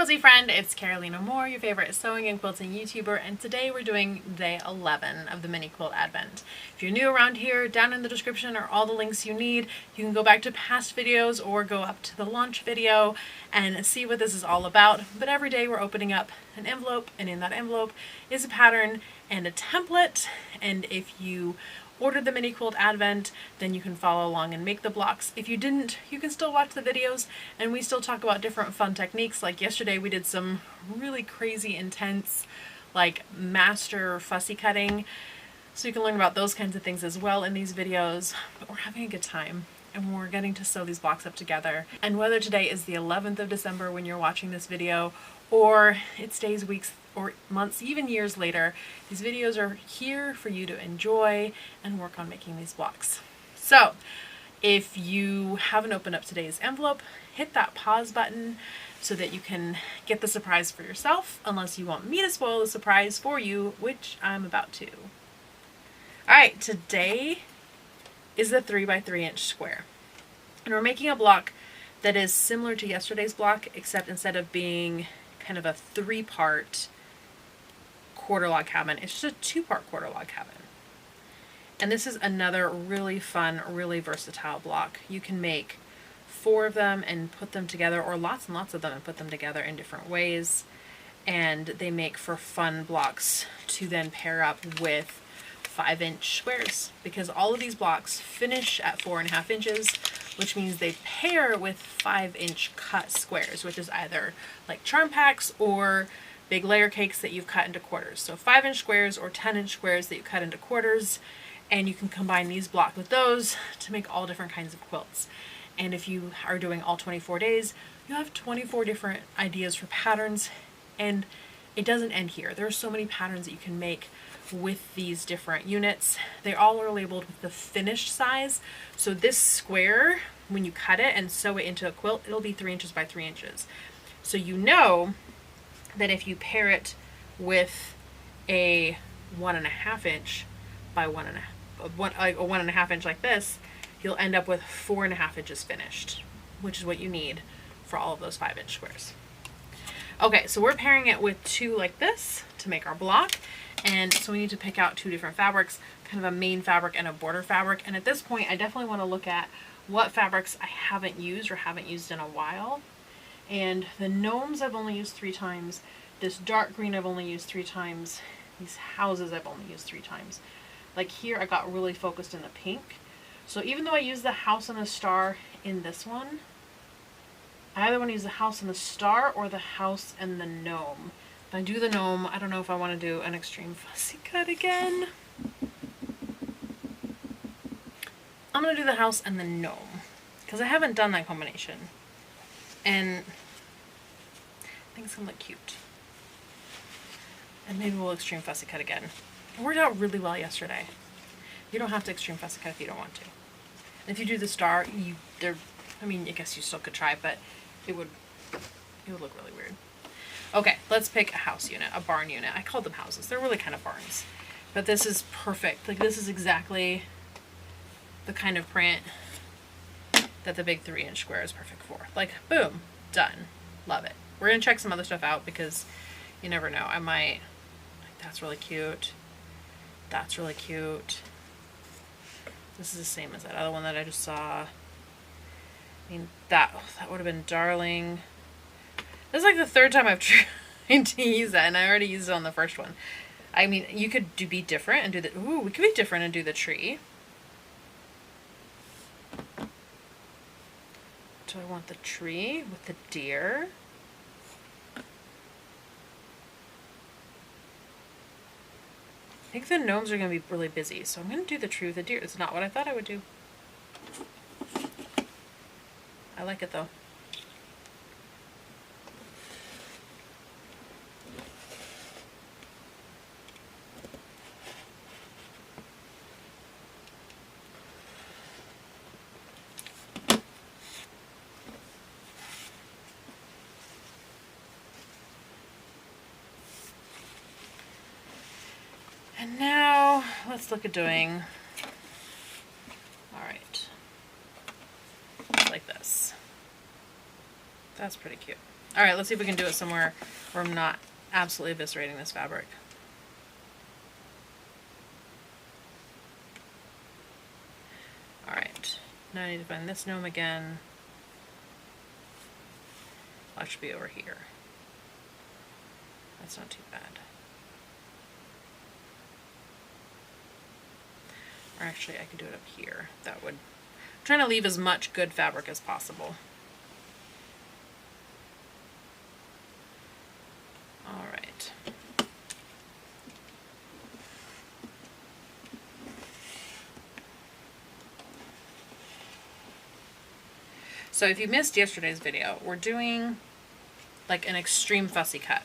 cozy friend, it's Carolina Moore, your favorite sewing and quilting YouTuber, and today we're doing day 11 of the Mini Quilt Advent. If you're new around here, down in the description are all the links you need. You can go back to past videos or go up to the launch video and see what this is all about. But every day we're opening up an envelope, and in that envelope is a pattern and a template. And if you ordered the Mini Quilt Advent, then you can follow along and make the blocks. If you didn't, you can still watch the videos, and we still talk about different fun techniques. Like yesterday we did some really crazy intense like master fussy cutting, so you can learn about those kinds of things as well in these videos. But we're having a good time and we're getting to sew these blocks up together. And whether today is the 11th of December when you're watching this video, or it's days, weeks, or months, even years later, these videos are here for you to enjoy and work on making these blocks. So if you haven't opened up today's envelope, hit that pause button so that you can get the surprise for yourself, unless you want me to spoil the surprise for you, which I'm about to. Alright, today is the 3x3 inch square. And we're making a block that is similar to yesterday's block, except instead of being kind of a 3-part quarter log cabin, it's just a 2-part quarter log cabin. And this is another really fun, really versatile block. You can make 4 of them and put them together, or lots and lots of them and put them together in different ways. And they make for fun blocks to then pair up with 5-inch squares, because all of these blocks finish at 4.5 inches, which means they pair with 5-inch cut squares, which is either like charm packs or big layer cakes that you've cut into quarters. So 5-inch squares or 10-inch squares that you cut into quarters, and you can combine these blocks with those to make all different kinds of quilts. And if you are doing all 24 days, you have 24 different ideas for patterns, and it doesn't end here. There are so many patterns that you can make with these different units. They all are labeled with the finished size. So this square, when you cut it and sew it into a quilt, it'll be 3 inches by 3 inches. So you know that if you pair it with a 1.5 inch by 1.5 inch like this, you'll end up with 4.5 inches finished, which is what you need for all of those 5-inch squares. Okay, so we're pairing it with 2 like this to make our block. And so we need to pick out 2 different fabrics, kind of a main fabric and a border fabric. And at this point, I definitely want to look at what fabrics I haven't used or haven't used in a while. And the gnomes I've only used 3 times. This dark green I've only used 3 times. These houses I've only used 3 times. Like here, I got really focused in the pink. So even though I used the house and the star in this one, I either want to use the house and the star or the house and the gnome. If I do the gnome, I don't know if I want to do an extreme fussy cut again. I'm going to do the house and the gnome, because I haven't done that combination. And I think it's going to look cute. And maybe we'll extreme fussy cut again. It worked out really well yesterday. You don't have to extreme fussy cut if you don't want to. And if you do the star, I mean, I guess you still could try, but it would look really weird. Okay, let's pick a house unit, a barn unit. I called them houses. They're really kind of barns. But this is perfect. Like, this is exactly the kind of print that the big 3-inch square is perfect for. Like, boom, done. Love it. We're going to check some other stuff out, because you never know. I might, like, that's really cute. That's really cute. This is the same as that other one that I just saw. I mean, that would have been darling. This is like the 3rd time I've tried to use that, and I already used it on the first one. I mean, you could be different and do the, ooh, we could be different and do the tree. Do I want the tree with the deer? I think the gnomes are going to be really busy, so I'm going to do the tree with the deer. It's not what I thought I would do. I like it though. And now let's look at doing, all right, like this. That's pretty cute. All right, let's see if we can do it somewhere where I'm not absolutely eviscerating this fabric. All right, now I need to find this gnome again. That should be over here. That's not too bad. Or actually, I could do it up here. That would... I'm trying to leave as much good fabric as possible. All right. So if you missed yesterday's video, we're doing like an extreme fussy cut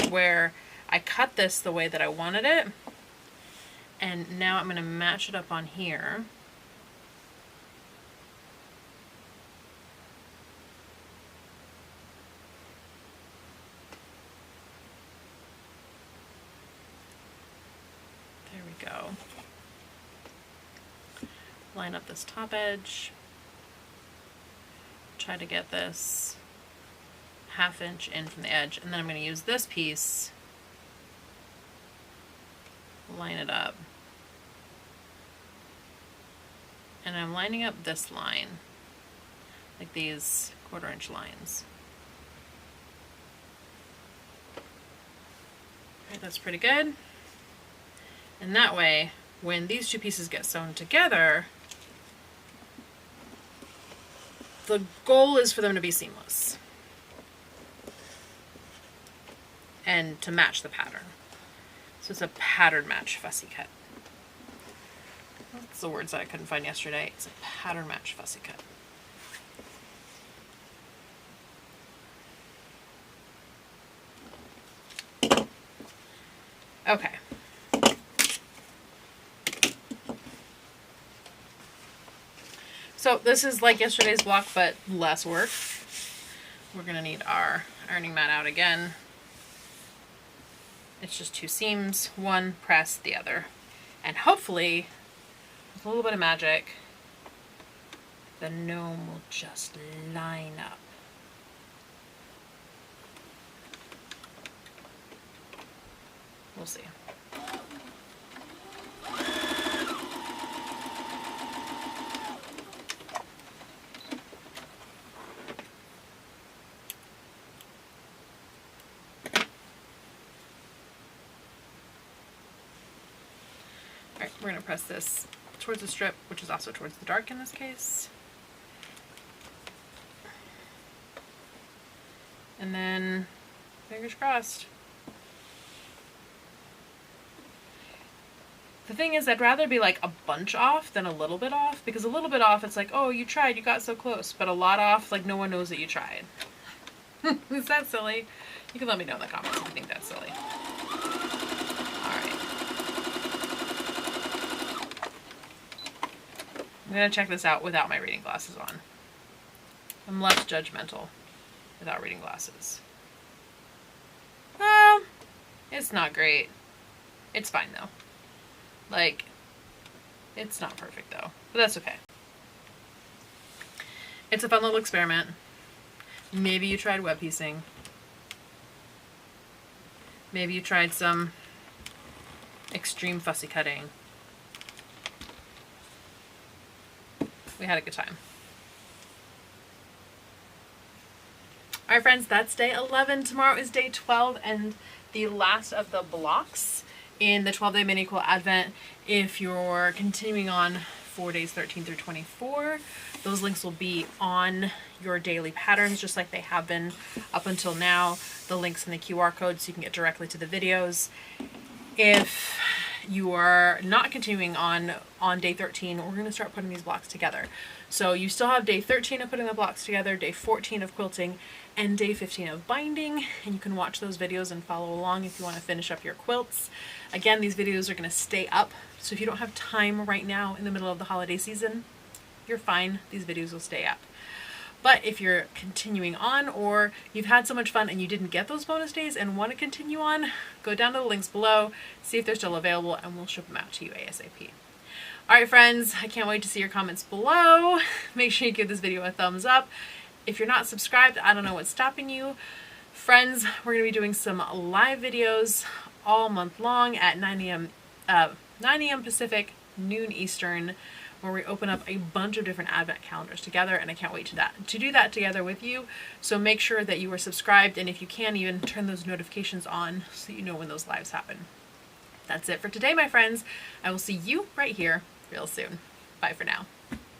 where I cut this the way that I wanted it, and now I'm going to match it up on here. There we go. Line up this top edge. Try to get this 1/2 inch in from the edge, and then I'm going to use this piece, line it up, and I'm lining up this line, like these 1/4 inch lines. Alright, that's pretty good. And that way, when these two pieces get sewn together, the goal is for them to be seamless and to match the pattern. So it's a pattern match fussy cut. That's the words that I couldn't find yesterday. It's a pattern match fussy cut. Okay. So this is like yesterday's block, but less work. We're going to need our ironing mat out again. It's just 2 seams, one press, the other. And hopefully, with a little bit of magic, the gnome will just line up. We'll see. Alright, we're going to press this towards the strip, which is also towards the dark in this case. And then, fingers crossed. The thing is, I'd rather be like a bunch off than a little bit off, because a little bit off, it's like, oh, you tried, you got so close. But a lot off, like, no one knows that you tried. Is that silly? You can let me know in the comments if you think that's silly. Alright. I'm going to check this out without my reading glasses on. I'm less judgmental without reading glasses. It's not great. It's fine, though. Like, it's not perfect though, but that's okay. It's a fun little experiment. Maybe you tried web piecing. Maybe you tried some extreme fussy cutting. We had a good time. Alright friends, that's day 11. Tomorrow is day 12 and the last of the blocks in the 12-day Mini Quilt Advent. If you're continuing on for days 13 through 24, those links will be on your daily patterns just like they have been up until now. The links in the QR code so you can get directly to the videos. If you are not continuing on day 13, we're going to start putting these blocks together. So you still have day 13 of putting the blocks together, day 14 of quilting, and day 15 of binding, and you can watch those videos and follow along if you want to finish up your quilts. Again, these videos are going to stay up, so if you don't have time right now in the middle of the holiday season, you're fine. These videos will stay up. But if you're continuing on, or you've had so much fun and you didn't get those bonus days and want to continue on, go down to the links below, see if they're still available, and we'll ship them out to you ASAP. Alright friends, I can't wait to see your comments below. Make sure you give this video a thumbs up. If you're not subscribed, I don't know what's stopping you. Friends, we're going to be doing some live videos all month long at 9 a.m. Pacific, noon Eastern, where we open up a bunch of different Advent calendars together, and I can't wait to do that together with you. So make sure that you are subscribed, and if you can, even turn those notifications on so you know when those lives happen. That's it for today, my friends. I will see you right here real soon. Bye for now.